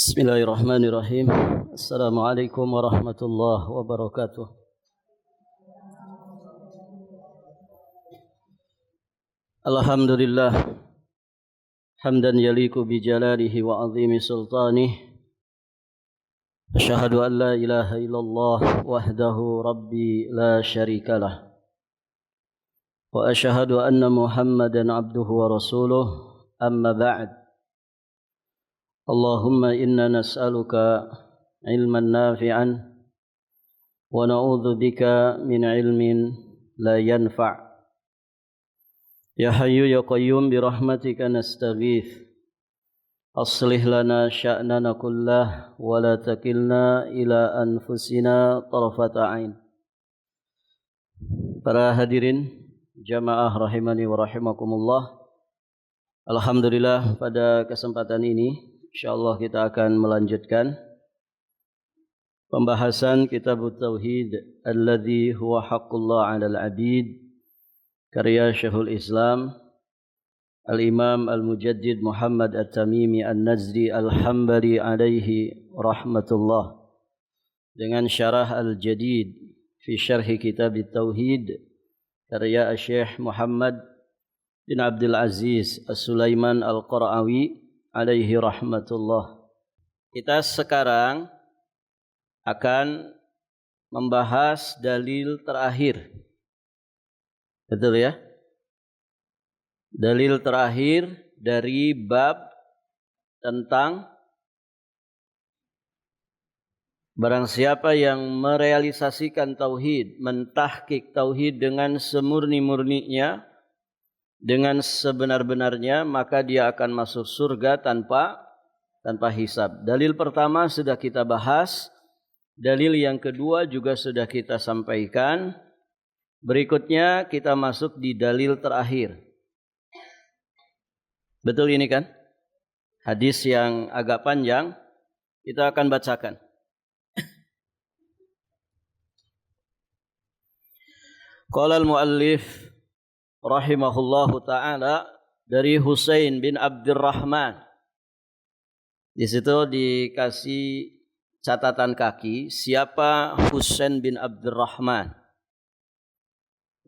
Bismillahirrahmanirrahim. Assalamualaikum warahmatullahi wabarakatuh. Alhamdulillah hamdan yaliku bi jalalihi wa azimi sultanih. Asyhadu an la ilaha illallah wahdahu rabbi la syarikalah. Wa asyhadu anna Muhammadan abduhu wa rasuluh. Amma ba'd. Allahumma inna nas'aluka ilman nafi'an wa na'udzu bika min ilmin la yanfa'. Ya hayyu ya qayyum bi rahmatika nastaghits. Aslih lana sya'nana kullah wa la takilna ila anfusina tarfata ain. Para hadirin jamaah rahimani wa rahimakumullah. Alhamdulillah pada kesempatan ini insyaallah kita akan melanjutkan pembahasan kitab Tauhid alladzi huwa haqqullah 'alal 'abid karya Syekhul Islam Al-Imam Al-Mujaddid Muhammad At-Tamimi An-Nazri Al-Hambali alaihi rahmatullah dengan syarah Al-Jadid fi syarhi kitab Tauhid karya Syekh Muhammad bin Abdul Aziz As-Sulaiman Al-Qarawi alaihi rahmatullah. Kita sekarang akan membahas dalil terakhir. Betul ya? Dalil terakhir dari bab tentang barang siapa yang merealisasikan tauhid, mentahqiq tauhid dengan semurni-murninya, dengan sebenar-benarnya, maka dia akan masuk surga tanpa hisab. Dalil pertama sudah kita bahas, dalil yang kedua juga sudah kita sampaikan. Berikutnya kita masuk di dalil terakhir. Betul ini kan? Hadis yang agak panjang, kita akan bacakan. Qala al-muallif rahimahullahu ta'ala dari Husain bin Abdurrahman. Di situ dikasih catatan kaki siapa Husain bin Abdurrahman.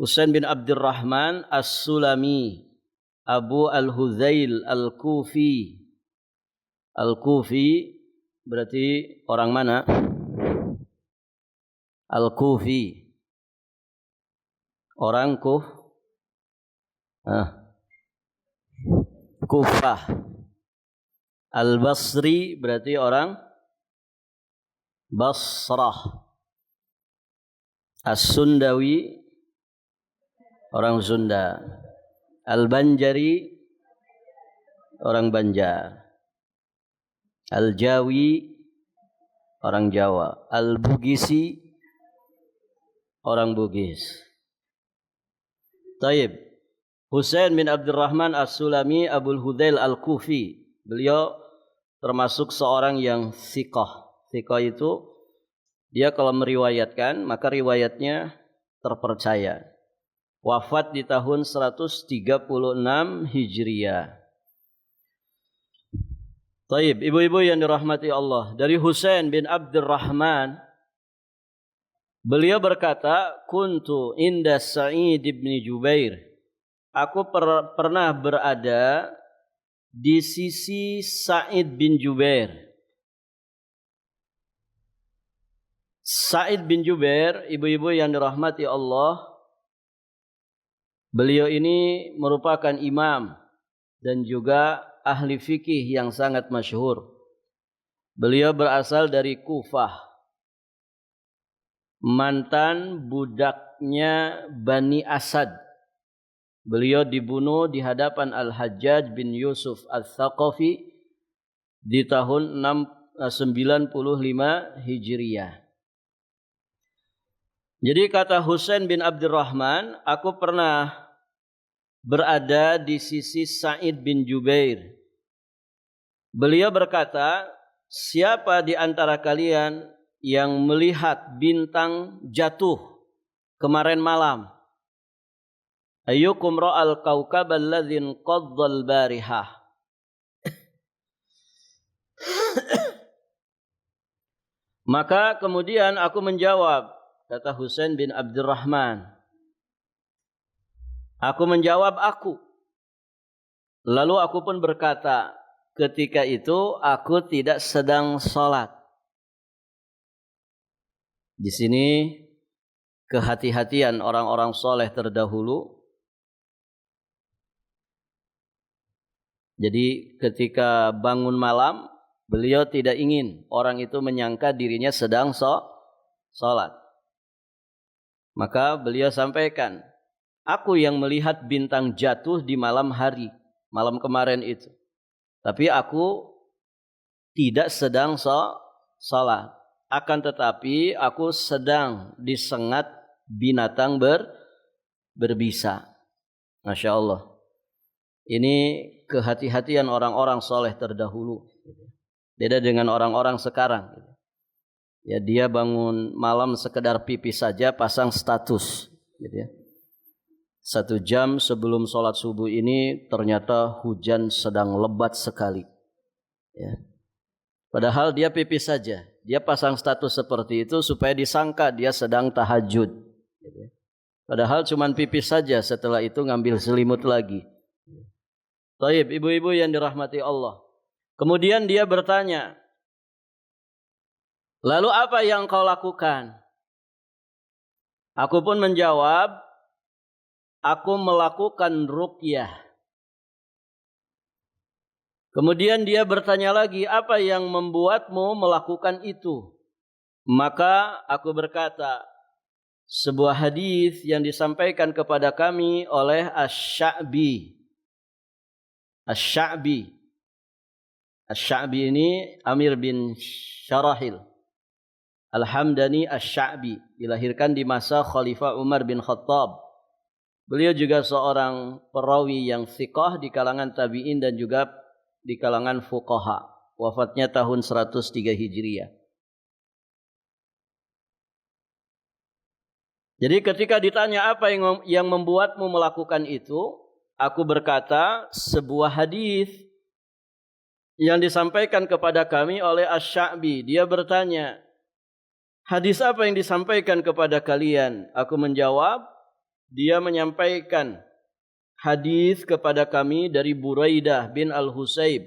Husain bin Abdurrahman As-Sulami Abu Al-Hudzail Al-Kufi. Al-Kufi berarti orang mana? Al-Kufi. Orang Kufah. Al-Basri berarti orang Basrah. As-Sundawi orang Sunda. Al-Banjari orang Banjar. Al-Jawi orang Jawa. Al-Bugisi orang Bugis. Taib. Husain bin Abdurrahman As-Sulami Abul Hudzail Al-Kufi. Beliau termasuk seorang yang thiqah. Thiqah itu dia kalau meriwayatkan maka riwayatnya terpercaya. Wafat di tahun 136 Hijriah. Taib, ibu-ibu yang dirahmati Allah, dari Husain bin Abdurrahman beliau berkata, "Kuntu inda Sa'id bin Jubair." Aku pernah berada di sisi Sa'id bin Jubair. Sa'id bin Jubair, ibu-ibu yang dirahmati Allah, beliau ini merupakan imam dan juga ahli fikih yang sangat masyhur. Beliau berasal dari Kufah. Mantan budaknya Bani Asad. Beliau dibunuh di hadapan Al-Hajjaj bin Yusuf Al-Thaqafi di tahun 95 Hijriah. Jadi kata Husain bin Abdurrahman, aku pernah berada di sisi Sa'id bin Jubair. Beliau berkata, siapa di antara kalian yang melihat bintang jatuh kemarin malam? Ayyukum ra'al kawkab alladhin qaddal barihah. Maka kemudian aku menjawab, kata Husain bin Abdurrahman. Aku menjawab aku. Lalu aku pun berkata, ketika itu aku tidak sedang sholat. Di sini kehati-hatian orang-orang soleh terdahulu. Jadi ketika bangun malam, beliau tidak ingin orang itu menyangka dirinya sedang sholat. Maka beliau sampaikan, aku yang melihat bintang jatuh di malam hari, malam kemarin itu. Tapi aku tidak sedang sholat. Akan tetapi aku sedang disengat binatang berbisa. Masya Allah. Ini kehati-hatian orang-orang soleh terdahulu. Beda dengan orang-orang sekarang. Ya, dia bangun malam sekedar pipis saja, pasang status. Gitu ya. 1 jam sebelum sholat subuh ini ternyata hujan sedang lebat sekali. Ya. Padahal dia pipis saja. Dia pasang status seperti itu supaya disangka dia sedang tahajud. Gitu ya. Padahal cuma pipis saja, setelah itu ngambil selimut lagi. Taib, ibu-ibu yang dirahmati Allah. Kemudian dia bertanya, lalu apa yang kau lakukan? Aku pun menjawab, aku melakukan ruqyah. Kemudian dia bertanya lagi, apa yang membuatmu melakukan itu? Maka aku berkata, sebuah hadis yang disampaikan kepada kami oleh Asy-Sya'bi. Asy-Sya'bi ini Amir bin Syarahil Al-Hamdani Asy-Sya'bi, dilahirkan di masa Khalifah Umar bin Khattab. Beliau juga seorang perawi yang thiqah di kalangan tabi'in dan juga di kalangan fuqaha. Wafatnya tahun 103 Hijriah. Jadi ketika ditanya apa yang membuatmu melakukan itu, aku berkata sebuah hadis yang disampaikan kepada kami oleh Asy-Sya'bi. Dia bertanya, hadis apa yang disampaikan kepada kalian? Aku menjawab, dia menyampaikan hadis kepada kami dari Buraidah bin Al-Husayb.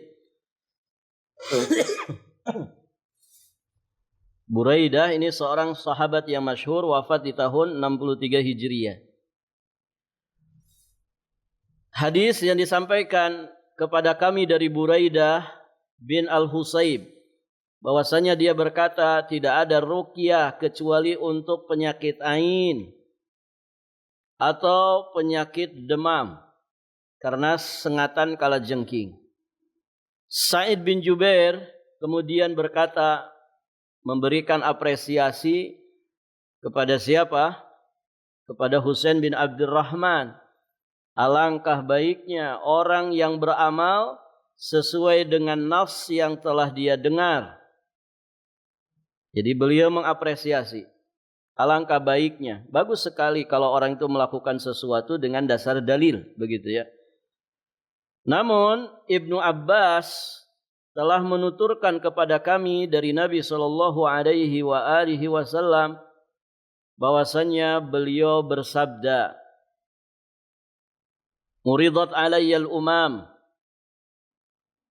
Buraidah ini seorang sahabat yang masyhur, wafat di tahun 63 Hijriah. Hadis yang disampaikan kepada kami dari Buraidah bin Al-Husayb, bahwasanya dia berkata tidak ada ruqyah kecuali untuk penyakit ain atau penyakit demam karena sengatan kalajengking. Sa'id bin Jubair kemudian berkata, memberikan apresiasi kepada siapa? Kepada Husain bin Abdurrahman. Alangkah baiknya orang yang beramal sesuai dengan nafs yang telah dia dengar. Jadi beliau mengapresiasi. Alangkah baiknya. Bagus sekali kalau orang itu melakukan sesuatu dengan dasar dalil. Begitu ya. Namun Ibnu Abbas telah menuturkan kepada kami dari Nabi SAW bahwasanya beliau bersabda, Muridat alayyal umam,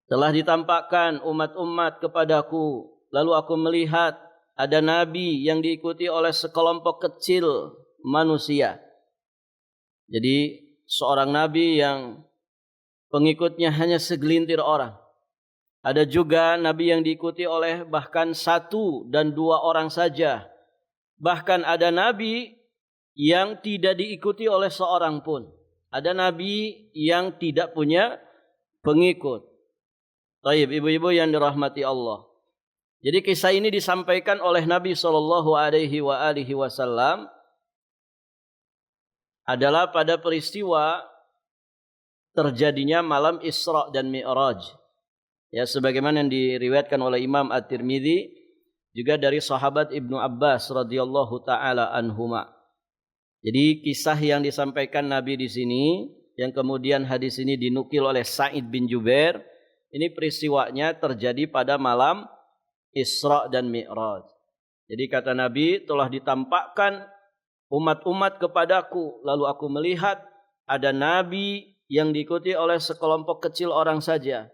telah ditampakkan umat-umat kepadaku, lalu aku melihat ada nabi yang diikuti oleh sekelompok kecil manusia. Jadi seorang nabi yang pengikutnya hanya segelintir orang. Ada juga nabi yang diikuti oleh bahkan 1 dan 2 orang saja. Bahkan ada nabi yang tidak diikuti oleh seorang pun. Ada nabi yang tidak punya pengikut. Baik, ibu-ibu yang dirahmati Allah. Jadi kisah ini disampaikan oleh Nabi SAW adalah pada peristiwa terjadinya malam Isra dan Mi'raj. Ya, sebagaimana yang diriwayatkan oleh Imam At-Tirmidzi juga dari sahabat Ibnu Abbas radhiyallahu taala anhuma. Jadi kisah yang disampaikan Nabi di sini, yang kemudian hadis ini dinukil oleh Sa'id bin Jubair, ini peristiwanya terjadi pada malam Isra dan Mi'raj. Jadi kata Nabi, telah ditampakkan umat-umat kepadaku, lalu aku melihat ada nabi yang diikuti oleh sekelompok kecil orang saja.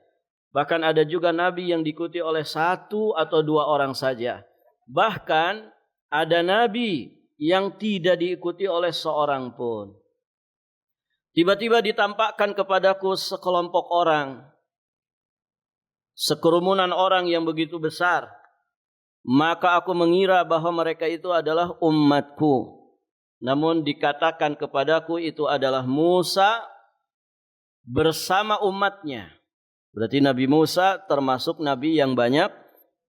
Bahkan ada juga nabi yang diikuti oleh 1 atau 2 orang saja. Bahkan ada nabi yang tidak diikuti oleh seorang pun. Tiba-tiba ditampakkan kepadaku sekelompok orang, sekerumunan orang yang begitu besar. Maka aku mengira bahwa mereka itu adalah umatku. Namun dikatakan kepadaku itu adalah Musa bersama umatnya. Berarti Nabi Musa termasuk Nabi yang banyak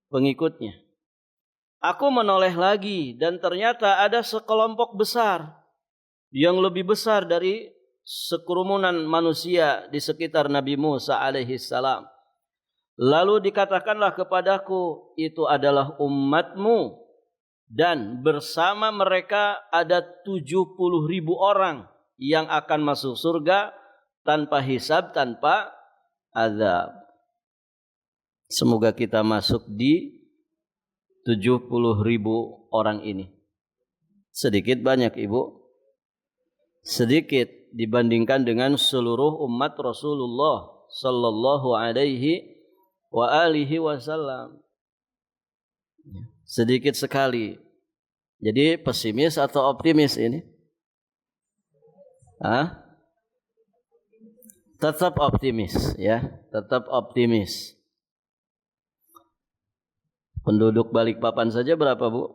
pengikutnya. Aku menoleh lagi dan ternyata ada sekelompok besar yang lebih besar dari sekerumunan manusia di sekitar Nabi Musa alaihissalam. Lalu dikatakanlah kepadaku, itu adalah umatmu, dan bersama mereka ada 70.000 orang yang akan masuk surga tanpa hisab, tanpa azab. Semoga kita masuk di 70.000 orang ini. Sedikit banyak ibu? Sedikit dibandingkan dengan seluruh umat Rasulullah sallallahu alaihi wa alihi wasallam. Sedikit sekali. Jadi pesimis atau optimis ini? Tetap optimis ya, tetap optimis. Penduduk Balikpapan saja berapa, Bu?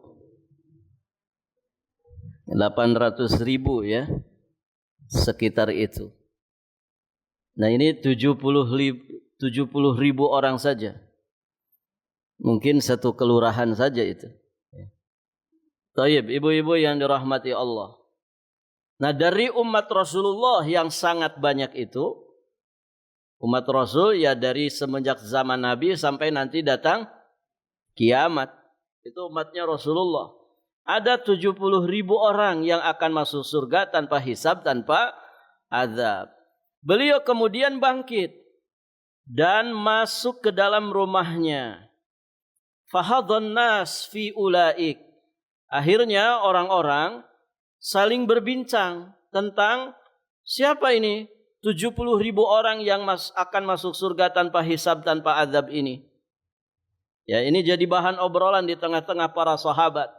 800.000 ya. Sekitar itu. Nah, ini 70.000 orang saja. Mungkin satu kelurahan saja itu. Taib, ibu-ibu yang dirahmati Allah. Nah, dari umat Rasulullah yang sangat banyak itu, umat Rasul ya dari semenjak zaman Nabi sampai nanti datang kiamat. Itu umatnya Rasulullah. Ada 70.000 orang yang akan masuk surga tanpa hisab, tanpa azab. Beliau kemudian bangkit dan masuk ke dalam rumahnya. Fahadhan nas fi ulaik. Akhirnya orang-orang saling berbincang tentang siapa ini 70.000 orang yang akan masuk surga tanpa hisab, tanpa azab ini. Ya, ini jadi bahan obrolan di tengah-tengah para sahabat.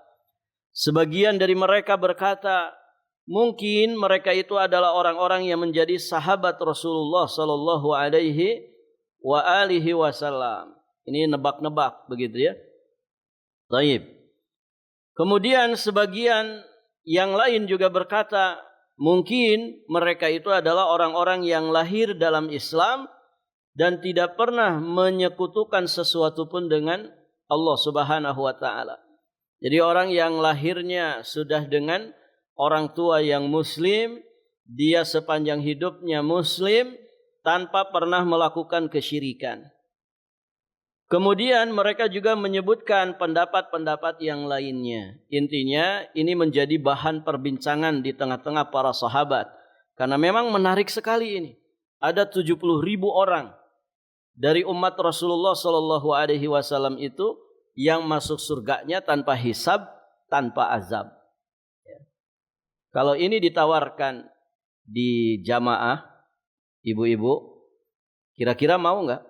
Sebagian dari mereka berkata, mungkin mereka itu adalah orang-orang yang menjadi sahabat Rasulullah sallallahu alaihi wa alihi wasallam. Ini nebak-nebak begitu ya. Baik. Kemudian sebagian yang lain juga berkata, mungkin mereka itu adalah orang-orang yang lahir dalam Islam dan tidak pernah menyekutukan sesuatu pun dengan Allah Subhanahu wa taala. Jadi orang yang lahirnya sudah dengan orang tua yang muslim, dia sepanjang hidupnya muslim tanpa pernah melakukan kesyirikan. Kemudian mereka juga menyebutkan pendapat-pendapat yang lainnya. Intinya ini menjadi bahan perbincangan di tengah-tengah para sahabat. Karena memang menarik sekali ini. Ada 70.000 orang dari umat Rasulullah SAW itu yang masuk surganya tanpa hisab, tanpa azab. Kalau ini ditawarkan di jamaah, ibu-ibu, kira-kira mau nggak?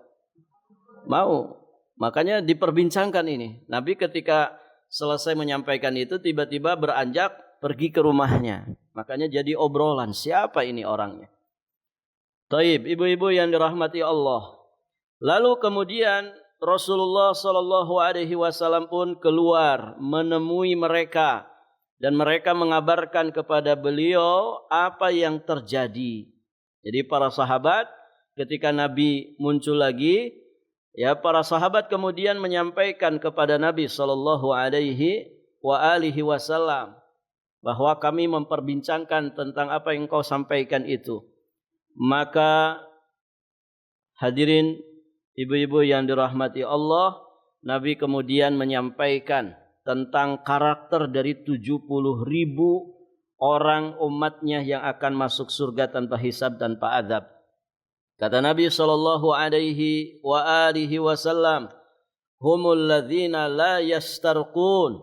Mau. Makanya diperbincangkan ini. Nabi ketika selesai menyampaikan itu tiba-tiba beranjak pergi ke rumahnya. Makanya jadi obrolan, siapa ini orangnya? Taib, ibu-ibu yang dirahmati Allah. Lalu kemudian Rasulullah sallallahu alaihi wasallam pun keluar menemui mereka dan mereka mengabarkan kepada beliau apa yang terjadi. Jadi para sahabat ketika Nabi muncul lagi, ya para sahabat kemudian menyampaikan kepada Nabi sallallahu alaihi wasallam bahwa kami memperbincangkan tentang apa yang kau sampaikan itu. Maka hadirin ibu-ibu yang dirahmati Allah, Nabi kemudian menyampaikan tentang karakter dari 70.000 orang umatnya yang akan masuk surga tanpa hisab, tanpa azab. Kata Nabi sallallahu alaihi wa alihi wasallam, humul ladzina la yastarqun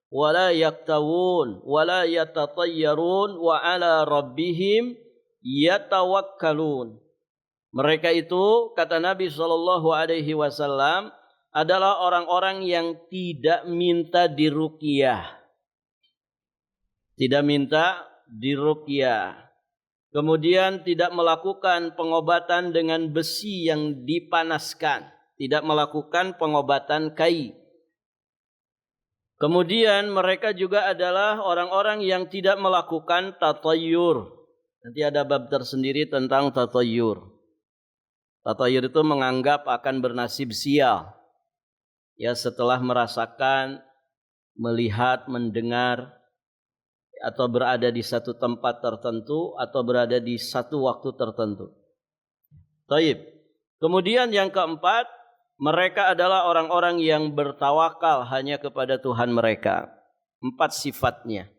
wa la yaktawun wa la yatatayyarun wa ala rabbihim yatawakkalun. Mereka itu, kata Nabi SAW, adalah orang-orang yang tidak minta diruqyah. Tidak minta diruqyah. Kemudian tidak melakukan pengobatan dengan besi yang dipanaskan. Tidak melakukan pengobatan kai. Kemudian mereka juga adalah orang-orang yang tidak melakukan tatayyur. Nanti ada bab tersendiri tentang tatayyur. Tatayyur itu menganggap akan bernasib sial. Ya, setelah merasakan, melihat, mendengar, atau berada di satu tempat tertentu, atau berada di satu waktu tertentu. Taib. Kemudian yang keempat, mereka adalah orang-orang yang bertawakal hanya kepada Tuhan mereka. 4 sifatnya.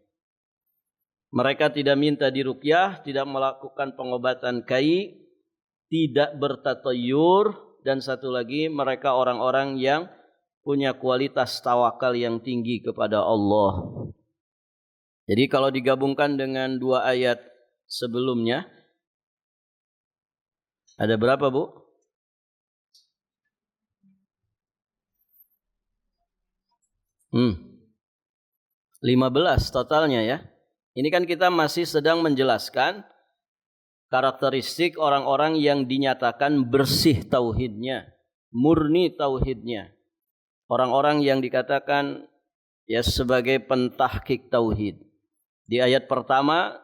Mereka tidak minta diruqyah, tidak melakukan pengobatan kai, tidak bertatayyur, dan satu lagi mereka orang-orang yang punya kualitas tawakal yang tinggi kepada Allah. Jadi kalau digabungkan dengan 2 ayat sebelumnya, ada berapa, Bu? 15 totalnya ya. Ini kan kita masih sedang menjelaskan karakteristik orang-orang yang dinyatakan bersih tauhidnya, murni tauhidnya. Orang-orang yang dikatakan ya sebagai pentahqiq tauhid. Di ayat pertama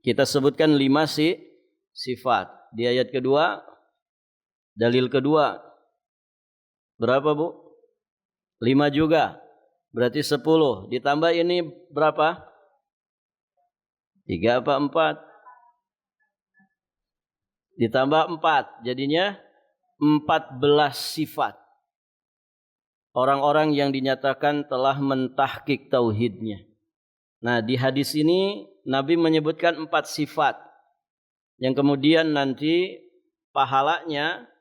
kita sebutkan 5 sifat. Di ayat kedua, dalil kedua, berapa, Bu? 5 juga. Berarti 10. Ditambah ini berapa? 3 apa 4? Ditambah 4. Jadinya 14 sifat. Orang-orang yang dinyatakan telah mentahqiq tauhidnya. Nah, di hadis ini Nabi menyebutkan 4 sifat. Yang kemudian nanti pahalanya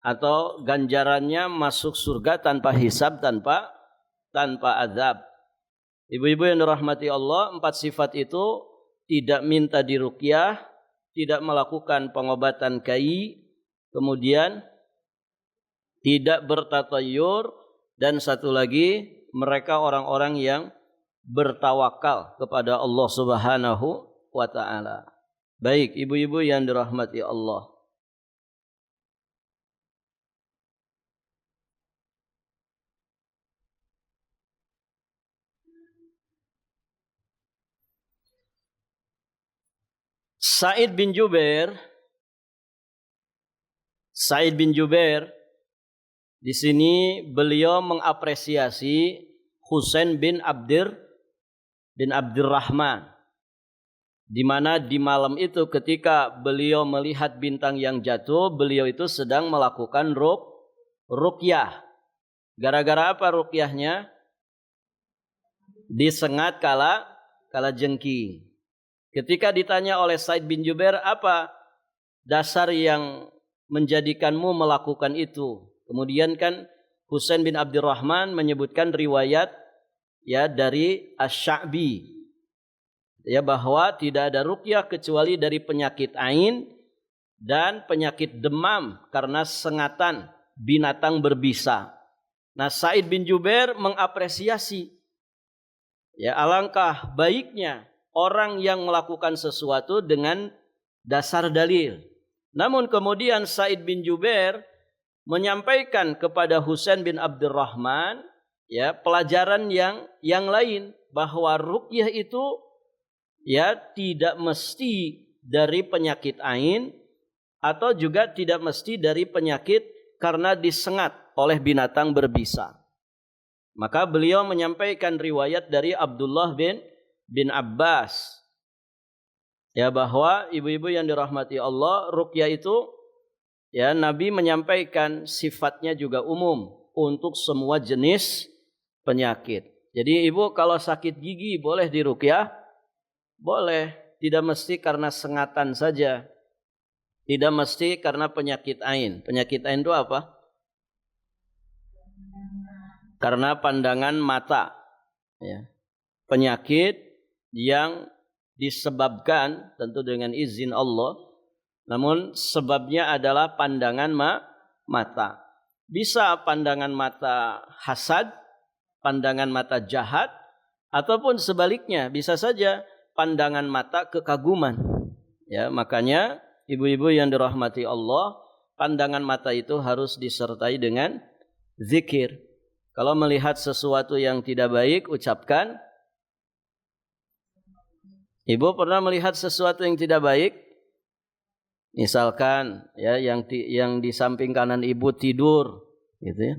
atau ganjarannya masuk surga tanpa hisab, tanpa azab. Ibu-ibu yang dirahmati Allah, 4 sifat itu tidak minta diruqyah, tidak melakukan pengobatan kai, kemudian tidak bertatayyur, dan satu lagi mereka orang-orang yang bertawakal kepada Allah Subhanahu wa taala. Baik, ibu-ibu yang dirahmati Allah. Sa'id bin Jubair di sini beliau mengapresiasi Husain bin Abdurrahman, di mana di malam itu ketika beliau melihat bintang yang jatuh, beliau itu sedang melakukan ruqyah. Gara-gara apa ruqyahnya? Disengat kala jengking. Ketika ditanya oleh Sa'id bin Jubair, apa dasar yang menjadikanmu melakukan itu? Kemudian kan Husain bin Abdurrahman menyebutkan riwayat ya dari Asy-Sya'bi ya, bahwa tidak ada ruqyah kecuali dari penyakit ain dan penyakit demam karena sengatan binatang berbisa. Nah, Sa'id bin Jubair mengapresiasi ya, alangkah baiknya orang yang melakukan sesuatu dengan dasar dalil. Namun kemudian Sa'id bin Jubair menyampaikan kepada Husain bin Abdurrahman ya pelajaran yang lain, bahwa ruqyah itu ya tidak mesti dari penyakit ain atau juga tidak mesti dari penyakit karena disengat oleh binatang berbisa. Maka beliau menyampaikan riwayat dari Abdullah bin Abbas ya, bahwa ibu-ibu yang dirahmati Allah, ruqyah itu ya Nabi menyampaikan sifatnya juga umum untuk semua jenis penyakit. Jadi ibu kalau sakit gigi boleh diruqyah? Boleh, tidak mesti karena sengatan saja. Tidak mesti karena penyakit ain. Penyakit ain itu apa? karena pandangan mata. Ya. Penyakit yang disebabkan tentu dengan izin Allah, namun sebabnya adalah pandangan mata. Bisa pandangan mata hasad, pandangan mata jahat, ataupun sebaliknya bisa saja pandangan mata kekaguman. Ya, makanya ibu-ibu yang dirahmati Allah, pandangan mata itu harus disertai dengan zikir. Kalau melihat sesuatu yang tidak baik, ucapkan. Ibu pernah melihat sesuatu yang tidak baik? Misalkan ya yang di samping kanan ibu tidur, gitu ya.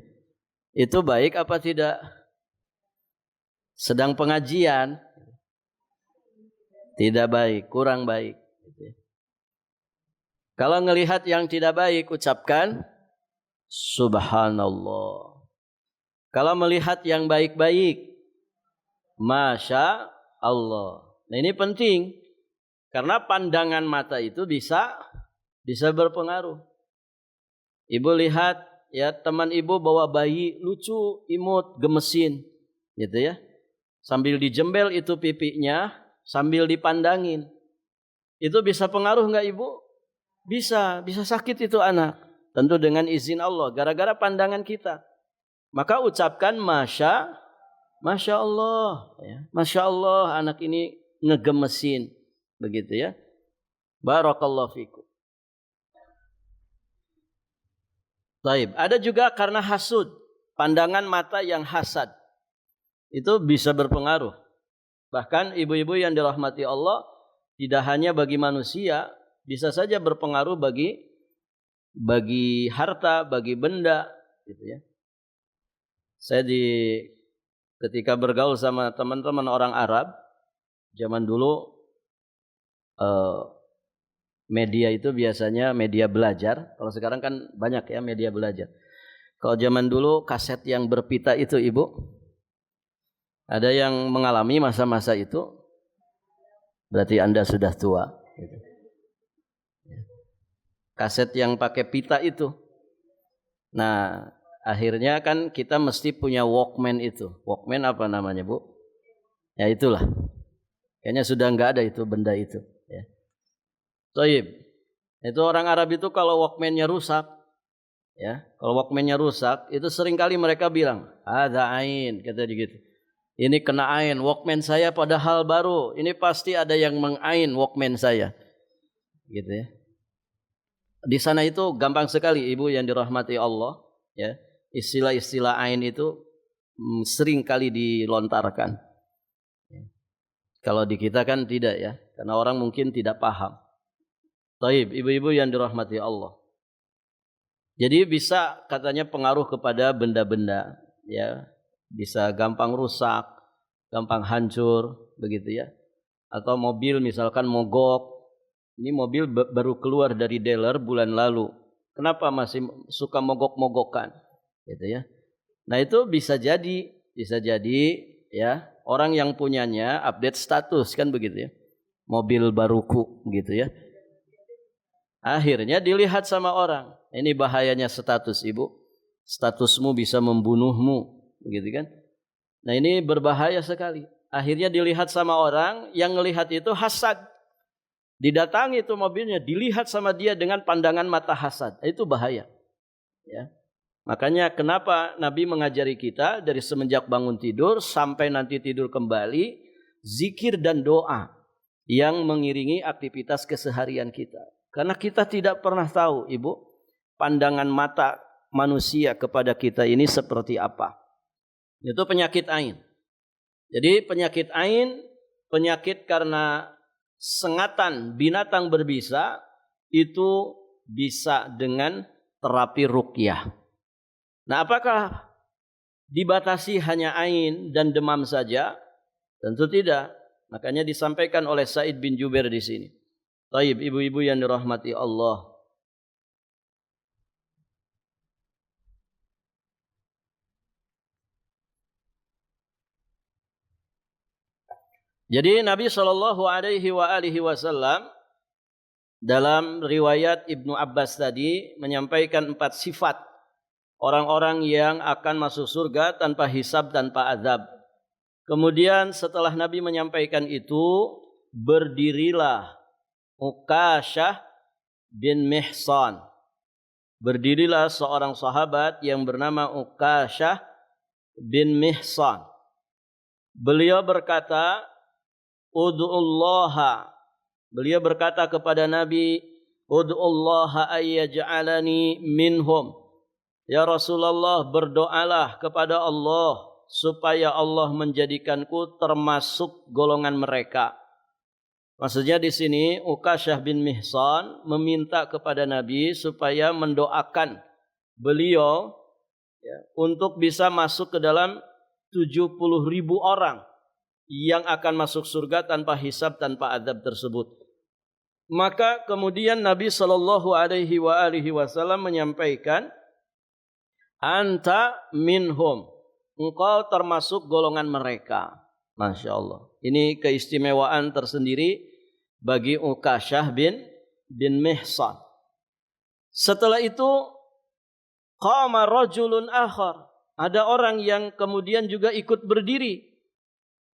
Itu baik apa tidak? Sedang pengajian, tidak baik, kurang baik. Kalau ngelihat yang tidak baik, ucapkan subhanallah. Kalau melihat yang baik-baik, masya Allah. Nah ini penting, karena pandangan mata itu bisa berpengaruh. Ibu lihat ya teman ibu bawa bayi lucu, imut, gemesin, gitu ya. Sambil dijembel itu pipinya, sambil dipandangin. Itu bisa pengaruh enggak ibu? Bisa sakit itu anak. Tentu dengan izin Allah, gara-gara pandangan kita. Maka ucapkan masya Allah, ya. Masya Allah anak ini ngegemesin, begitu ya. Barakallahu fikum. Taib. Ada juga karena hasud, pandangan mata yang hasad itu bisa berpengaruh. Bahkan ibu-ibu yang dirahmati Allah, tidak hanya bagi manusia, bisa saja berpengaruh bagi harta, bagi benda, gitu ya. Saya ketika bergaul sama teman-teman orang Arab, zaman dulu media itu biasanya media belajar. Kalau sekarang kan banyak ya media belajar. Kalau zaman dulu kaset yang berpita itu ibu, ada yang mengalami masa-masa itu, berarti Anda sudah tua. Kaset yang pakai pita itu. Nah, akhirnya kan kita mesti punya Walkman itu. Walkman apa namanya bu? Ya itulah. Kayaknya sudah nggak ada itu benda itu. Ya. Taib. Itu orang Arab itu kalau Walkman-nya rusak, ya, kalau Walkman-nya rusak, itu seringkali mereka bilang, ada ain, kata gitu. Ini kena ain, Walkman saya padahal baru. Ini pasti ada yang mengain Walkman saya, gitu ya. Di sana itu gampang sekali ibu yang dirahmati Allah, ya. Istilah-istilah ain itu sering kali dilontarkan. Kalau di kita kan tidak ya, karena orang mungkin tidak paham. Taib, ibu-ibu yang dirahmati Allah. Jadi bisa katanya pengaruh kepada benda-benda, ya, bisa gampang rusak, gampang hancur, begitu ya. Atau mobil misalkan mogok. Ini mobil baru keluar dari dealer bulan lalu. Kenapa masih suka mogok-mogokan? Gitu ya. Nah itu bisa jadi ya orang yang punyanya update status kan begitu ya. Mobil baruku gitu ya. Akhirnya dilihat sama orang. Ini bahayanya status ibu. Statusmu bisa membunuhmu, begitu kan? Nah ini berbahaya sekali. Akhirnya dilihat sama orang, yang ngelihat itu hasad. Didatangi itu mobilnya, dilihat sama dia dengan pandangan mata hasad. Itu bahaya. Ya. Makanya kenapa Nabi mengajari kita dari semenjak bangun tidur sampai nanti tidur kembali, zikir dan doa yang mengiringi aktivitas keseharian kita. Karena kita tidak pernah tahu, ibu, pandangan mata manusia kepada kita ini seperti apa. Itu penyakit ain. Jadi penyakit ain, penyakit karena sengatan binatang berbisa, itu bisa dengan terapi ruqyah. Nah, apakah dibatasi hanya ain dan demam saja? Tentu tidak. Makanya disampaikan oleh Sa'id bin Jubair di sini. Taib, ibu-ibu yang dirahmati Allah. Jadi Nabi SAW dalam riwayat Ibnu Abbas tadi menyampaikan 4 sifat orang-orang yang akan masuk surga tanpa hisab, tanpa azab. Kemudian setelah Nabi menyampaikan itu, berdirilah Uqashah bin Mihsan. Berdirilah seorang sahabat yang bernama Uqashah bin Mihsan. Beliau berkata, Ud'ullaha. Beliau berkata kepada Nabi, Ud'ullaha ayyaj'alani minhum. Ya Rasulullah, berdoalah kepada Allah supaya Allah menjadikanku termasuk golongan mereka. Maksudnya di sini Uqashah bin Mihsan meminta kepada Nabi supaya mendoakan beliau untuk bisa masuk ke dalam 70.000 orang yang akan masuk surga tanpa hisab, tanpa azab tersebut. Maka kemudian Nabi SAW menyampaikan, Anta minhum, engkau termasuk golongan mereka. Masya Allah. Ini keistimewaan tersendiri bagi Uqashah bin Mihsan. Setelah itu, qama rajulun akhar. Ada orang yang kemudian juga ikut berdiri,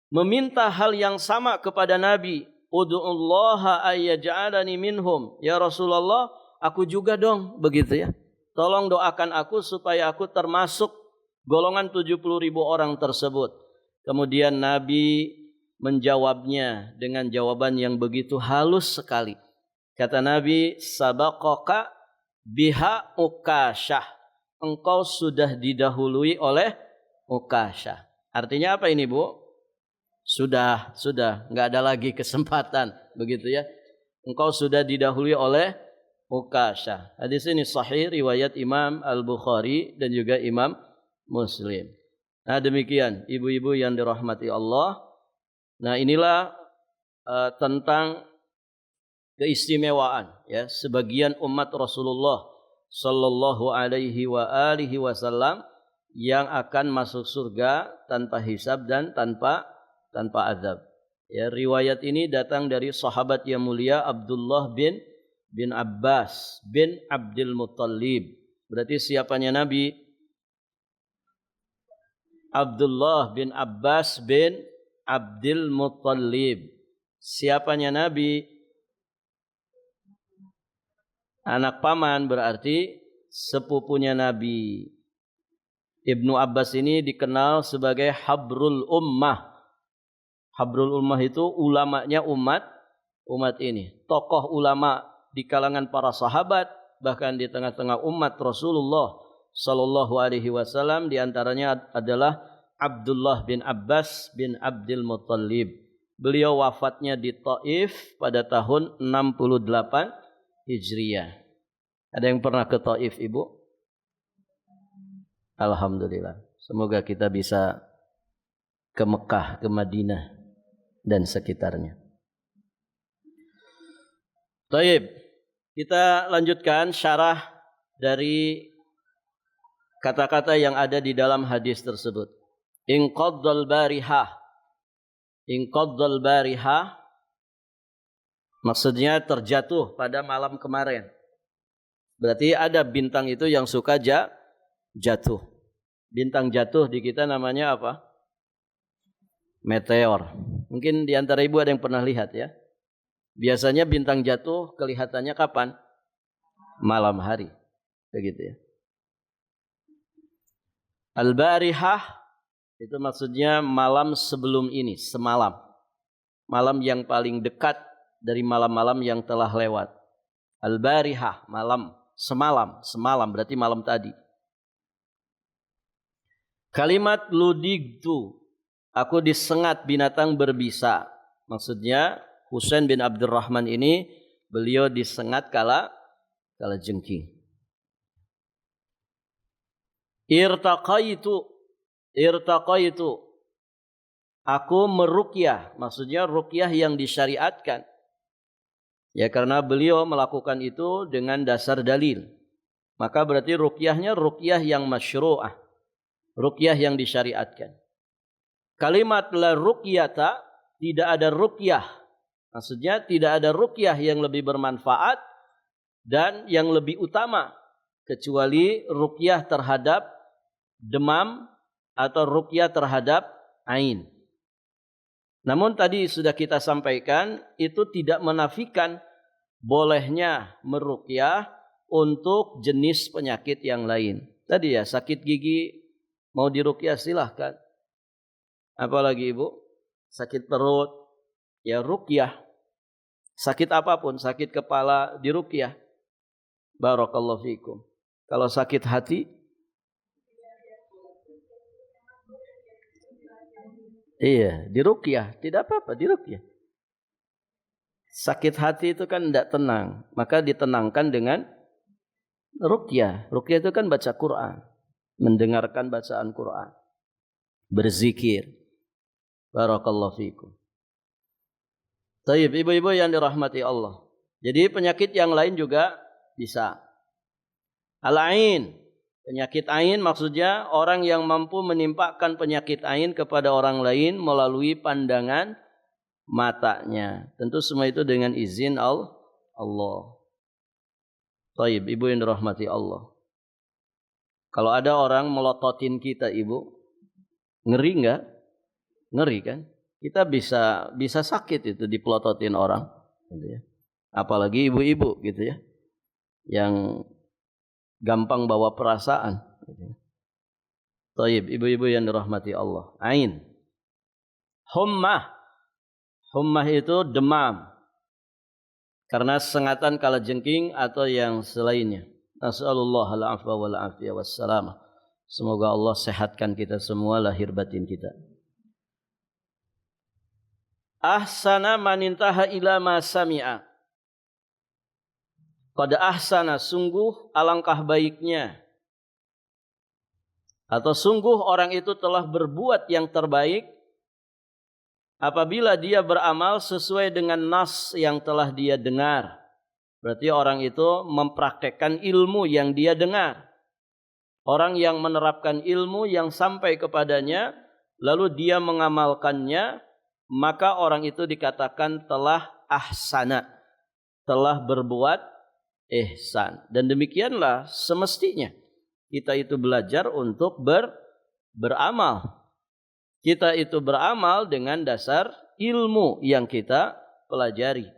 meminta hal yang sama kepada Nabi. Ud'ullaha ayyaj'alani minhum. Ya Rasulullah, aku juga dong, begitu ya. Tolong doakan aku supaya aku termasuk golongan 70.000 orang tersebut. Kemudian Nabi menjawabnya dengan jawaban yang begitu halus sekali. Kata Nabi, sabaqaka biha Uqashah. Engkau sudah didahului oleh Uqashah. Artinya apa ini, Bu? Sudah, enggak ada lagi kesempatan, begitu ya. Engkau sudah didahului oleh Uqashah. Hadis ini sahih riwayat Imam Al-Bukhari dan juga Imam Muslim. Nah, demikian ibu-ibu yang dirahmati Allah. Nah, inilah tentang keistimewaan ya sebagian umat Rasulullah sallallahu alaihi wasallam yang akan masuk surga tanpa hisab dan tanpa azab. Ya, riwayat ini datang dari sahabat yang mulia Abdullah bin Abbas bin Abdul Muttalib. Berarti siapanya Nabi? Abdullah bin Abbas bin Abdul Muttalib. Siapanya Nabi? Anak paman, berarti sepupunya Nabi. Ibnu Abbas ini dikenal sebagai Habrul Ummah. Habrul Ummah itu ulamanya umat ini. Tokoh ulama di kalangan para sahabat, bahkan di tengah-tengah umat Rasulullah sallallahu alaihi wasallam, di antaranya adalah Abdullah bin Abbas bin Abdul Muttalib. Beliau wafatnya di Taif pada tahun 68 Hijriah. Ada yang pernah ke Taif, Ibu? Alhamdulillah. Semoga kita bisa ke Mekah, ke Madinah dan sekitarnya. Taib. Kita lanjutkan syarah dari kata-kata yang ada di dalam hadis tersebut. Inqaddal barihah. Inqaddal barihah maksudnya terjatuh pada malam kemarin. Berarti ada bintang itu yang suka jatuh. Bintang jatuh di kita namanya apa? Meteor. Mungkin di antara ibu ada yang pernah lihat ya. Biasanya bintang jatuh kelihatannya kapan? Malam hari. Begitu ya. Al-barihah itu maksudnya malam sebelum ini, semalam. Malam yang paling dekat dari malam-malam yang telah lewat. Al-barihah, malam, semalam berarti malam tadi. Kalimat ludigtu, aku disengat binatang berbisa. Maksudnya Husain bin Abdurrahman ini beliau disengat kala jengking. Irtaqaitu, aku meruqyah, maksudnya ruqyah yang disyariatkan. Ya, karena beliau melakukan itu dengan dasar dalil. Maka berarti ruqyahnya ruqyah yang masyru'ah. Ruqyah yang disyariatkan. Kalimat la ruqyata, tidak ada ruqyah. Maksudnya tidak ada ruqyah yang lebih bermanfaat dan yang lebih utama kecuali ruqyah terhadap demam atau ruqyah terhadap ain. Namun tadi sudah kita sampaikan, itu tidak menafikan bolehnya meruqyah untuk jenis penyakit yang lain. Tadi ya, sakit gigi mau diruqyah silahkan. Apalagi Ibu, sakit perut, ya ruqyah. Sakit apapun, sakit kepala diruqyah. Barakallahu fikum. Kalau sakit hati, iya, diruqyah, tidak apa-apa, diruqyah. Sakit hati itu kan tidak tenang, maka ditenangkan dengan ruqyah. Ruqyah itu kan baca Quran, mendengarkan bacaan Quran, berzikir. Barakallahu fikum. Taib, ibu-ibu yang dirahmati Allah. Jadi penyakit yang lain juga bisa. Al-ain, penyakit ain maksudnya orang yang mampu menimpakan penyakit ain kepada orang lain melalui pandangan matanya. Tentu semua itu dengan izin Allah. Taib, ibu yang dirahmati Allah. Kalau ada orang melototin kita, ibu, ngeri enggak? Ngeri kan? Kita bisa sakit itu dipelototin orang, gitu ya. Apalagi ibu-ibu gitu ya, yang gampang bawa perasaan. Gitu ya. Taib, ibu-ibu yang dirahmati Allah. Ain. Hummah. Hummah itu demam. Karena sengatan kalajengking atau yang selainnya. Nas'alullah al-afwa wal-afiyah wassalamah. Semoga Allah sehatkan kita semua lahir batin kita. Ahsana manintaha ila ma sami'a. Qad ahsana, sungguh alangkah baiknya. Atau sungguh orang itu telah berbuat yang terbaik apabila dia beramal sesuai dengan nas yang telah dia dengar. Berarti orang itu mempraktekkan ilmu yang dia dengar. Orang yang menerapkan ilmu yang sampai kepadanya, lalu dia mengamalkannya, maka orang itu dikatakan telah ahsana, telah berbuat ihsan. Dan demikianlah semestinya kita itu belajar untuk beramal. Kita itu beramal dengan dasar ilmu yang kita pelajari.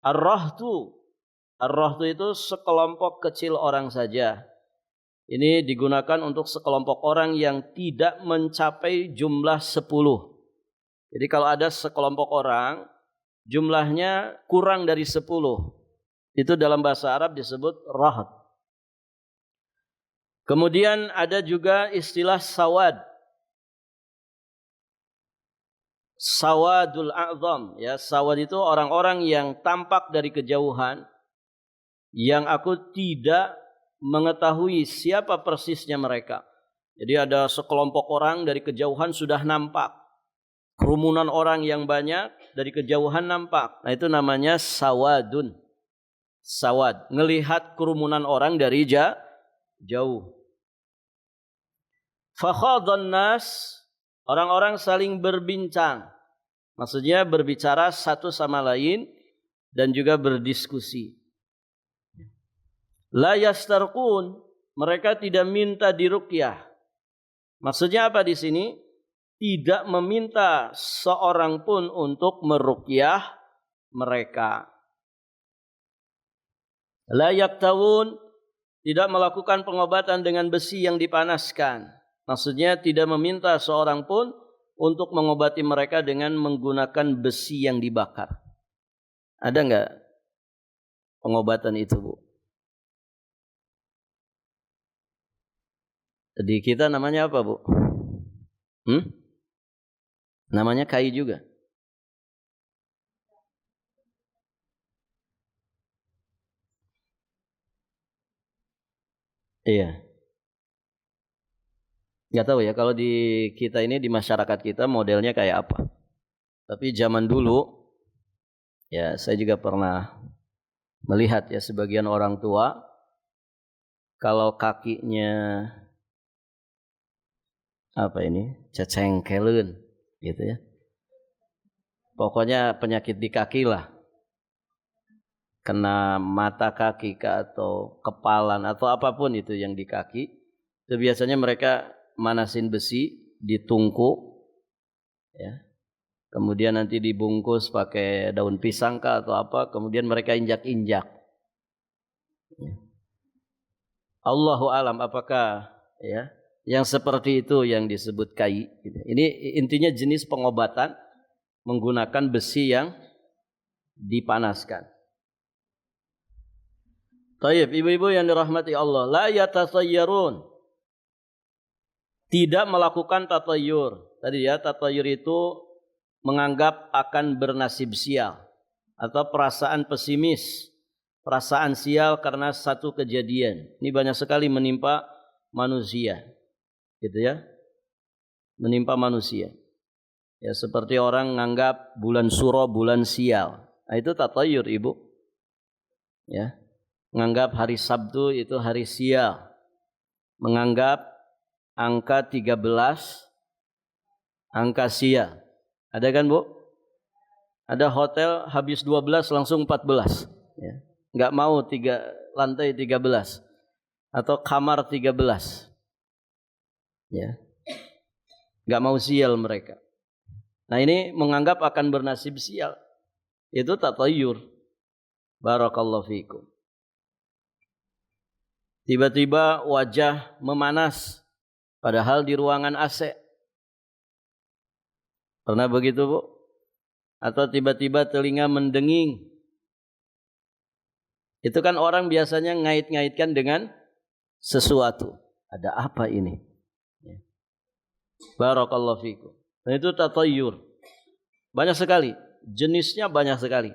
Ar-rahtu itu sekelompok kecil orang saja. Ini digunakan untuk sekelompok orang yang tidak mencapai jumlah 10. Jadi kalau ada sekelompok orang, jumlahnya kurang dari 10. Itu dalam bahasa Arab disebut rahat. Kemudian ada juga istilah sawad. Sawadul a'zam. Ya, sawad itu orang-orang yang tampak dari kejauhan, yang aku tidak mengetahui siapa persisnya mereka. Jadi ada sekelompok orang dari kejauhan sudah nampak. Kerumunan orang yang banyak dari kejauhan nampak. Nah itu namanya sawadun. Sawad, ngelihat kerumunan orang dari jauh. Fakhadhan nas, orang-orang saling berbincang. Maksudnya berbicara satu sama lain dan juga berdiskusi. La yastarqun, mereka tidak minta diruqyah. Maksudnya apa di sini? Tidak meminta seorang pun untuk meruqyah mereka. La yaktawun, tidak melakukan pengobatan dengan besi yang dipanaskan. Maksudnya tidak meminta seorang pun untuk mengobati mereka dengan menggunakan besi yang dibakar. Ada enggak pengobatan itu, Bu? Di kita namanya apa, Bu? Namanya kai juga. Iya. Nggak tahu ya kalau di kita ini, di masyarakat kita modelnya kayak apa. Tapi zaman dulu ya saya juga pernah melihat ya sebagian orang tua kalau kakinya apa ini cecengkelun gitu ya. Pokoknya penyakit di kaki lah. kena mata kaki atau kepalan atau apapun itu yang di kaki, itu biasanya mereka manasin besi, ditungku, ya. Kemudian nanti dibungkus pakai daun pisang atau apa, kemudian mereka injak-injak. Ya. Allahu alam apakah ya yang seperti itu yang disebut kai. Ini intinya jenis pengobatan menggunakan besi yang dipanaskan. Tayyib, ibu-ibu yang dirahmati Allah, la yatasayyarun. Tidak melakukan tatayyur. Tadi ya, tatayyur itu menganggap akan bernasib sial atau perasaan pesimis, perasaan sial karena satu kejadian. Ini banyak sekali menimpa manusia. Gitu ya. Menimpa manusia. Ya seperti orang menganggap bulan Suro bulan sial. Nah, itu tatayyur, Ibu. Ya. Menganggap hari Sabtu itu hari sial. Menganggap angka 13 angka sial. Ada kan, Bu? Ada hotel habis 12 langsung 14, ya. Enggak mau lantai 13 atau kamar 13. Ya. Enggak mau sial mereka. Nah, ini menganggap akan bernasib sial. Itu tatayyur. Barakallahu fikum. Tiba-tiba wajah memanas padahal di ruangan AC. Pernah begitu, Bu? Atau tiba-tiba telinga mendenging. Itu kan orang biasanya ngait-ngaitkan dengan sesuatu. Ada apa ini? Ya. Barakallahu fikum. Dan itu tatayyur. Banyak sekali. Jenisnya banyak sekali.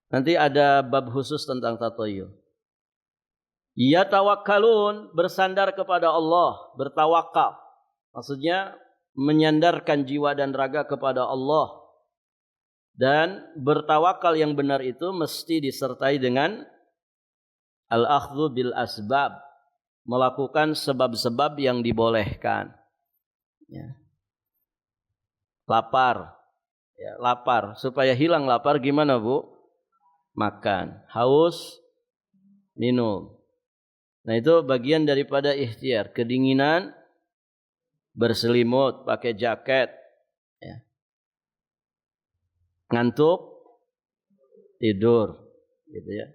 Nanti ada bab khusus tentang tatayyur. Yatawakkalun, bersandar kepada Allah, bertawakal. Maksudnya menyandarkan jiwa dan raga kepada Allah. Dan bertawakal yang benar itu mesti disertai dengan al-akhdhu bil asbab, melakukan sebab-sebab yang dibolehkan. Ya. Lapar, ya, lapar. Supaya hilang lapar gimana, Bu? Makan. Haus, minum. Nah, itu bagian daripada ikhtiar. Kedinginan, berselimut, pakai jaket. Ya. Ngantuk, tidur. Gitu ya.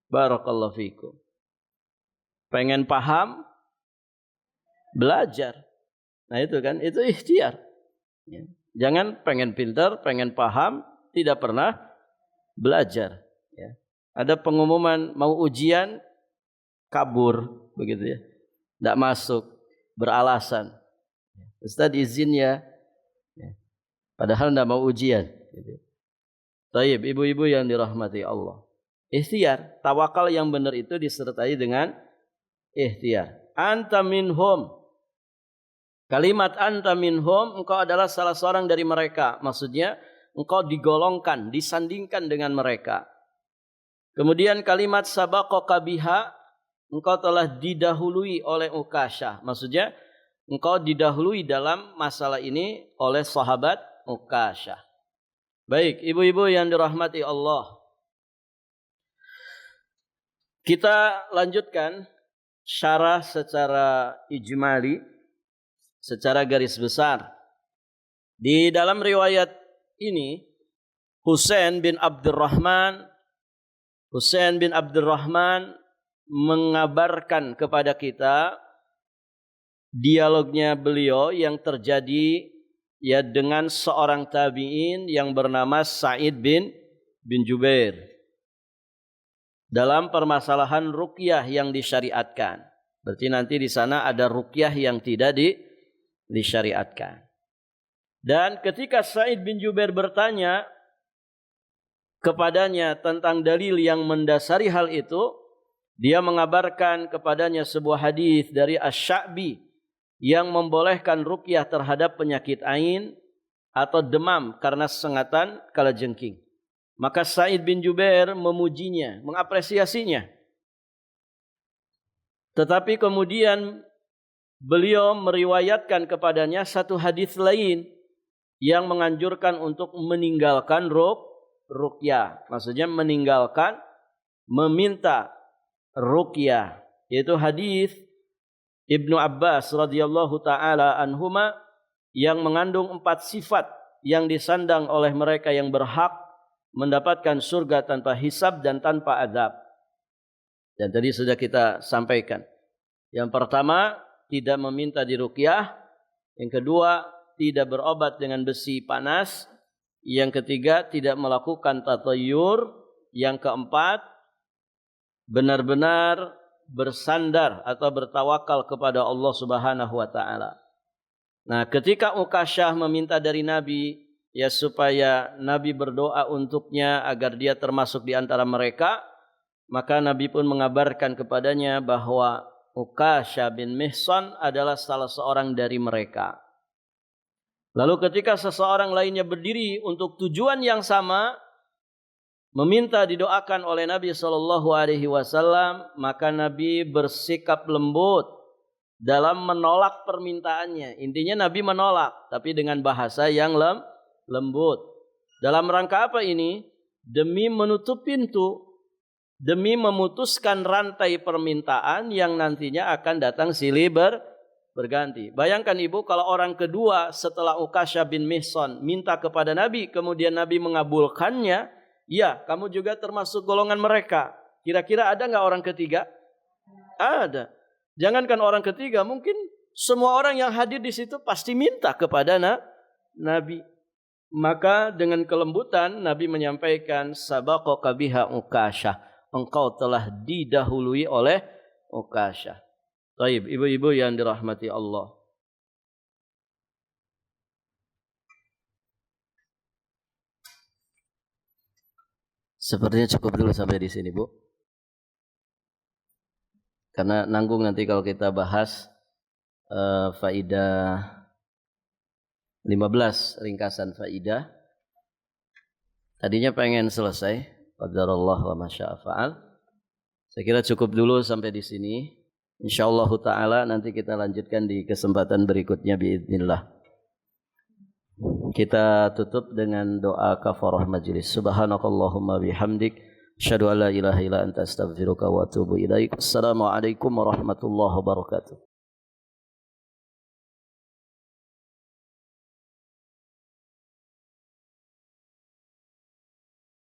Barakallahu fikum. Pengen paham, belajar. Nah itu kan, itu ikhtiar. Ya. Jangan pengen pintar, pengen paham, tidak pernah belajar. Ya. Ada pengumuman mau ujian, kabur, begitu ya. Tidak masuk, beralasan. Ustaz izin ya. Padahal tidak mau ujian. Taib, ibu-ibu yang dirahmati Allah. Ikhtiar, tawakal yang benar itu disertai dengan ikhtiar. Anta minhum. Kalimat anta minhum, engkau adalah salah seorang dari mereka. Maksudnya, engkau digolongkan, disandingkan dengan mereka. Kemudian kalimat sabaqaka biha, engkau telah didahului oleh Ukasyah. Maksudnya, engkau didahului dalam masalah ini oleh sahabat Ukasyah. Baik, ibu-ibu yang dirahmati Allah. Kita lanjutkan syarah secara ijmali, secara garis besar. Di dalam riwayat ini, Husain bin Abdurrahman mengabarkan kepada kita dialognya beliau yang terjadi ya dengan seorang tabi'in yang bernama Sa'id bin Jubair dalam permasalahan ruqyah yang disyariatkan. Berarti nanti di sana ada ruqyah yang tidak disyariatkan. Dan ketika Sa'id bin Jubair bertanya kepadanya tentang dalil yang mendasari hal itu, dia mengabarkan kepadanya sebuah hadis dari Asy-Sya'bi yang membolehkan ruqyah terhadap penyakit ain atau demam karena sengatan kalajengking. Maka Sa'id bin Jubair memujinya, mengapresiasinya. Tetapi kemudian beliau meriwayatkan kepadanya satu hadis lain yang menganjurkan untuk meninggalkan ruqyah. Maksudnya meninggalkan meminta ruqyah. Yaitu hadis Ibnu Abbas radhiyallahu taala anhuma yang mengandung 4 sifat yang disandang oleh mereka yang berhak mendapatkan surga tanpa hisab dan tanpa azab. Dan tadi sudah kita sampaikan. Yang pertama, tidak meminta diruqyah. Yang kedua, tidak berobat dengan besi panas. Yang ketiga, tidak melakukan tatayyur. Yang keempat, benar-benar bersandar atau bertawakal kepada Allah Subhanahu wa taala. Nah, ketika Ukasyah meminta dari Nabi ya supaya Nabi berdoa untuknya agar dia termasuk di antara mereka, maka Nabi pun mengabarkan kepadanya bahwa Ukasyah bin Mihsan adalah salah seorang dari mereka. Lalu ketika seseorang lainnya berdiri untuk tujuan yang sama, meminta didoakan oleh Nabi SAW, maka Nabi bersikap lembut dalam menolak permintaannya. Intinya Nabi menolak, tapi dengan bahasa yang lembut. Dalam rangka apa ini? Demi menutup pintu, demi memutuskan rantai permintaan yang nantinya akan datang silih berganti. Bayangkan ibu, kalau orang kedua setelah Ukasyah bin Mihsan minta kepada Nabi, kemudian Nabi mengabulkannya, ya, kamu juga termasuk golongan mereka. Kira-kira ada nggak orang ketiga? Ada. Jangankan orang ketiga, mungkin semua orang yang hadir di situ pasti minta kepada Nabi. Maka dengan kelembutan Nabi menyampaikan, sabaqaka biha Ukasyah. Engkau telah didahului oleh Ukasyah. Baik, ibu-ibu yang dirahmati Allah. Sepertinya cukup dulu sampai di sini, Bu. Karena nanggung nanti kalau kita bahas faidah 15, ringkasan faidah. Tadinya pengen selesai, qadarullah wa masya'a fa'al. Saya kira cukup dulu sampai di sini. Insyaallah taala nanti kita lanjutkan di kesempatan berikutnya biidznillah. Kita tutup dengan doa kafarah majelis. Subhanakallahumma bihamdik, asyhadu an la ilaha illa anta astaghfiruka wa atubu ilaik. Assalamualaikum warahmatullahi wabarakatuh.